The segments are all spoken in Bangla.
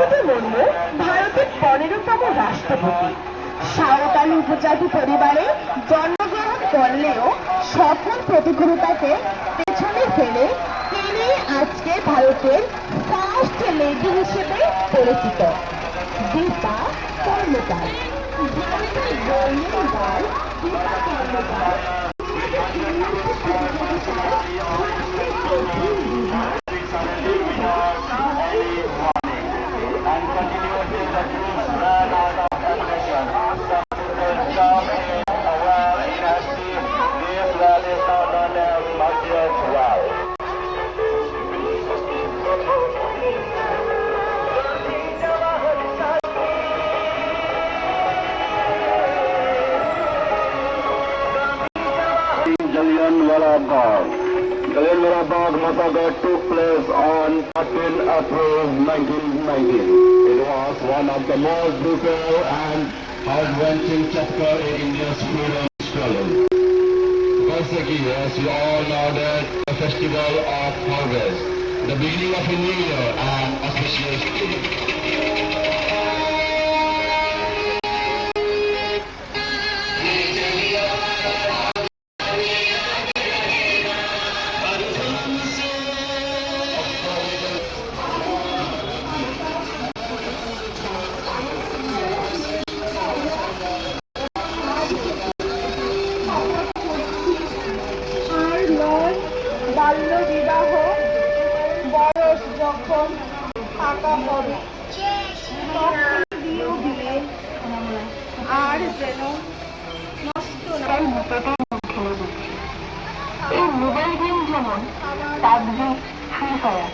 দ্রৌপদী মুর্মু ভারতের 15তম রাষ্ট্রপতি। সাঁওতালি উপজাতি পরিবারে জন্মগ্রহণ করলেও সফল প্রতিকূলতাকে পেছনে ফেলে তিনি আজকে ভারতের ফার্স্ট লেডি হিসেবে পরিচিত। দীপা কর্মকার, ভারতের golden girl Dipa Karmakar Jallianwala Bagh massacre took place on 13 April 1919. It was one of the most brutal and heart-wrenching chapters in India's freedom struggle. Baisakhi, as you all know, that the festival of harvest, the beginning of a new year and auspicious day. বাল্য বিবাহ বয়স যখন ফাঁকা হবে তখন বিয়ে আর যেন নষ্ট না। এই মোবাইল গেম যেমন PUBG, free fire,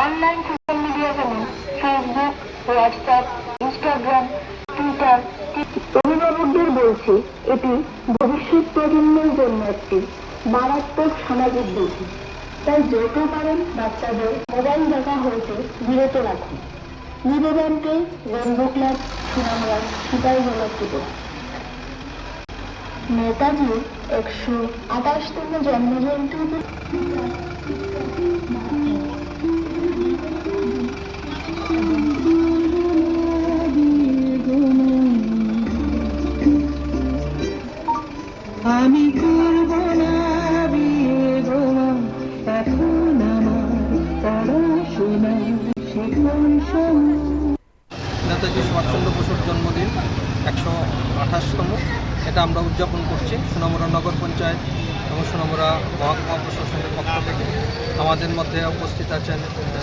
online social media যেমন ফেসবুক, হোয়াটসঅ্যাপ, ইনস্টাগ্রাম, টুইটার। অভিভাবকদের বলছি, এটি ভবিষ্যৎ প্রজন্মের জন্য একটি মারাত্মক সামাজিক ঝুঁকি। তাই যত পারেন বাচ্চাদের মোবাইল দেখা হইতে বিরত রাখুন। নিবেদনকে রেনবো ক্লাব সুনামুড়া সিপাহীজলা। নেতাজির 128তম জন্মজয়ন্তী আমি করব না বিয়ে গোমা, এখন আমার পড়াশোনা শেখার সময়। নেতাজি সুভাষচন্দ্র বসুর জন্মদিন 128তম, এটা আমরা উদযাপন করছি সোনামুড়া নগর পঞ্চায়েত এবং সোনামুড়া মহকুমা প্রশাসনের পক্ষ থেকে। আমাদের মধ্যে উপস্থিত আছেন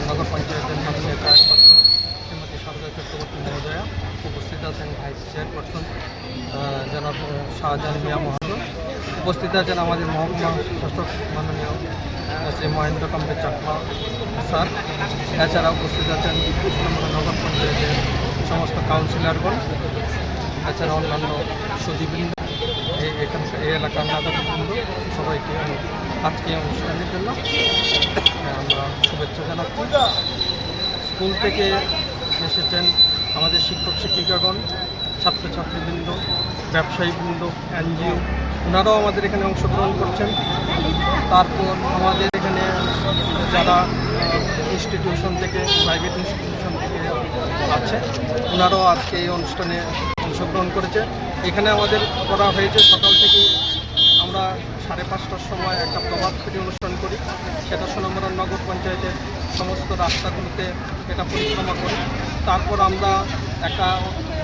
নগর পঞ্চায়েতের মাননীয় চেয়ারপারসন শ্রীমতী সরকার চক্রবর্তী মহোদয়া, উপস্থিত আছেন ভাইস চেয়ারপারসন জনাব শাহজাহান মিয়া মহোদয়, উপস্থিত আছেন আমাদের মহকুমা শাসক মাননীয় শ্রী মহেন্দ্র কাম্বে চাকমা স্যার। এছাড়া উপস্থিত আছেন সোনামুড়া নগর পঞ্চায়েতের সমস্ত কাউন্সিলরগণ, এছাড়া অন্যান্য সুদীবৃন্দ, এখানকার এই এলাকার নাগরিকবৃন্দ, সবাইকে আজকে অনুষ্ঠানের জন্য আমরা শুভেচ্ছা জানাচ্ছি। স্কুল থেকে এসেছেন আমাদের শিক্ষক শিক্ষিকাগণ, ছাত্রছাত্রীবৃন্দ, ব্যবসায়ীবৃন্দ, এনজিও, ওনারাও আমাদের এখানে অংশগ্রহণ করছেন। তারপর আমাদের এখানে যারা ইনস্টিটিউশন থেকে, প্রাইভেট ইনস্টিটিউশন থেকে আছে, ওনারাও আজকে এই অনুষ্ঠানে অংশগ্রহণ করেছে। এখানে আমাদের করা হয়েছে সকাল থেকে আমরা 5:30টার সময় একটা প্রভাত ফেরি অনুষ্ঠান করি। সেটা সোনামুড়া নগর পঞ্চায়েতের সমস্ত রাস্তাগুলোতে এটা পরিক্রমা করি। তারপর আমরা একটা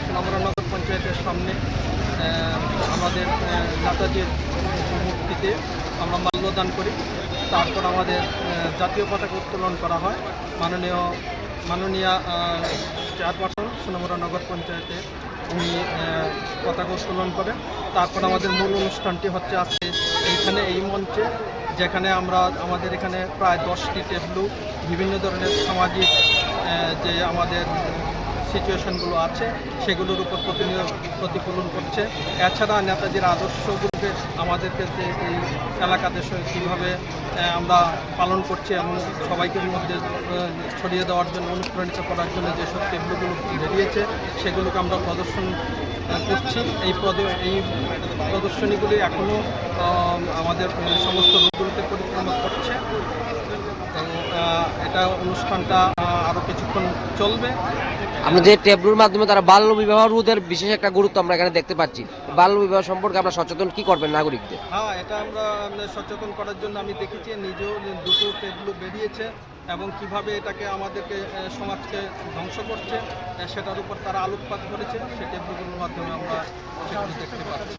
সোনামুড়া নগর পঞ্চায়েতের সামনে আমাদের নেতাজির মূর্তিতে আমরা মাল্যদান করি। তারপর আমাদের জাতীয় পতাকা উত্তোলন করা হয়। মাননীয় চেয়ারপারসন সোনামুড়া নগর পঞ্চায়েতে উনি পতাকা উত্তোলন করেন। তারপর আমাদের মূল অনুষ্ঠানটি হচ্ছে আজকে এইখানে, এই মঞ্চে, যেখানে আমরা আমাদের এখানে প্রায় 10টি টেবলু বিভিন্ন ধরনের সামাজিক যে আমাদের সিচুয়েশনগুলো আছে সেগুলোর উপর প্রতিফলন করছে। এছাড়া নেতাজির আদর্শগুলোকে আমাদেরকে যে এই এলাকাতে কীভাবে আমরা পালন করছি এবং সবাইকে মধ্যে ছড়িয়ে দেওয়ার জন্য, অনুপ্রাণিত করার জন্য যেসব টেবলুগুলো বেরিয়েছে সেগুলোকে আমরা প্রদর্শন করছি। এই প্রদর্শনীগুলি এখনও আমাদের সমস্ত রূপগুলোতে পরিক্রমা করছে। এটা অনুষ্ঠানটা আরও কিছুক্ষণ চলবে। আমরা যে ট্যাবলুর মাধ্যমে তারা বাল্য বিবাহ রোধের বিশেষ একটা গুরুত্ব আমরা এখানে দেখতে পাচ্ছি। বাল্য বিবাহ সম্পর্কে আমরা সচেতন কি করবেন নাগরিকদের? হ্যাঁ, এটা আমরা সচেতন করার জন্য আমি দেখেছি নিজেও দুটো ট্যাবলু বেরিয়েছে এবং কিভাবে এটাকে আমাদেরকে সমাজকে ধ্বংস করছে সেটার উপর তারা আলোকপাত করেছে। সেই ট্যাবলুগুলোর মাধ্যমে আমরা সেগুলো দেখতে পাচ্ছি।